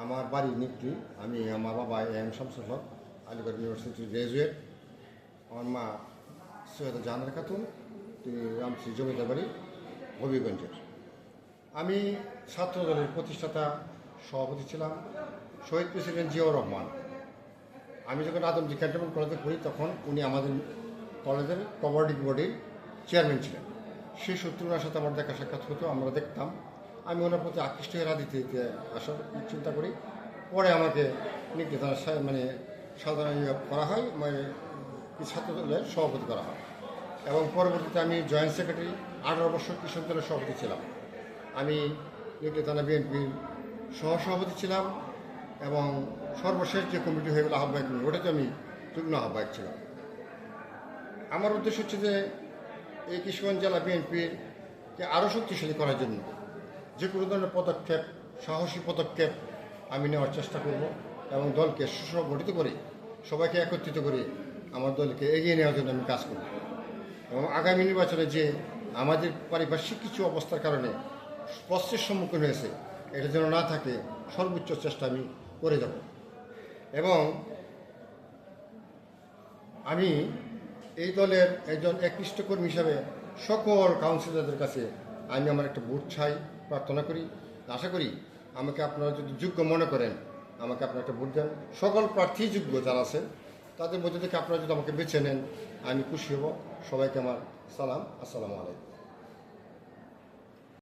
আমার বাড়ি নিকটি। আমার বাবা এম শামসুল হক, আলিগড় ইউনিভার্সিটির গ্র্যাজুয়েট। আমার মা সৈয়দা জাহানারা খাতুন, তিনি রামশ্রী জমিদার বাড়ি, হবিগঞ্জের। আমি ছাত্র দলের প্রতিষ্ঠাতা সভাপতি ছিলাম, শহীদ প্রেসিডেন্ট জিয়াউর রহমান। আমি যখন আদমজী ক্যান্টনমেন্ট কলেজে পড়ি তখন উনি আমাদের কলেজের কবাডি বোর্ডের চেয়ারম্যান ছিলেন। সেই সূত্রে ওনার সাথে আমার দেখা সাক্ষাৎ হতো, আমরা দেখতাম। আমি ওনার প্রতি আকৃষ্ট হয়ে রাজনীতি দিতে আসার চিন্তা করি। পরে আমাকে নিকটি থানার সাধারণ করা হয়, ছাত্র দলের সভাপতি করা হয় এবং পরবর্তীতে আমি জয়েন্ট সেক্রেটারি 18 বছর কৃষক দলের সভাপতি ছিলাম। আমি নিকটি থানা বিএনপির সহসভাপতি ছিলাম এবং সর্বশেষ যে কমিটি হয়ে গেল আহ্বায়ক কমিটি, ওটাতে আমি যুগ্ম আহ্বায়ক ছিলাম। আমার উদ্দেশ্য হচ্ছে যে এই কিশোরগঞ্জ জেলা বিএনপিকে আরও শক্তিশালী করার জন্য যে কোনো ধরনের পদক্ষেপ, সাহসী পদক্ষেপ আমি নেওয়ার চেষ্টা করব এবং দলকে সুসংগঠিত করে সবাইকে একত্রিত করে আমার দলকে এগিয়ে নেওয়ার জন্য আমি কাজ করব এবং আগামী নির্বাচনে যে আমাদের পারিপার্শ্বিক কিছু অবস্থার কারণে স্পর্শের সম্মুখীন হয়েছে, এটা যেন না থাকে, সর্বোচ্চ চেষ্টা আমি করে যাব। এবং আমি এই দলের একজন একনিষ্ঠ কর্মী হিসাবে সকল কাউন্সিলরদের কাছে আমি আমার একটা ভোট চাই, প্রার্থনা করি। আশা করি আমাকে আপনারা যদি যোগ্য মনে করেন, আমাকে আপনারা একটা ভোট দেন। সকল প্রার্থী যোগ্য যারা আছেন তাদের মধ্যে থেকে আপনারা যদি আমাকে বেছে নেন, আমি খুশি হব। সবাইকে আমার সালাম, আসসালামু আলাইকুম।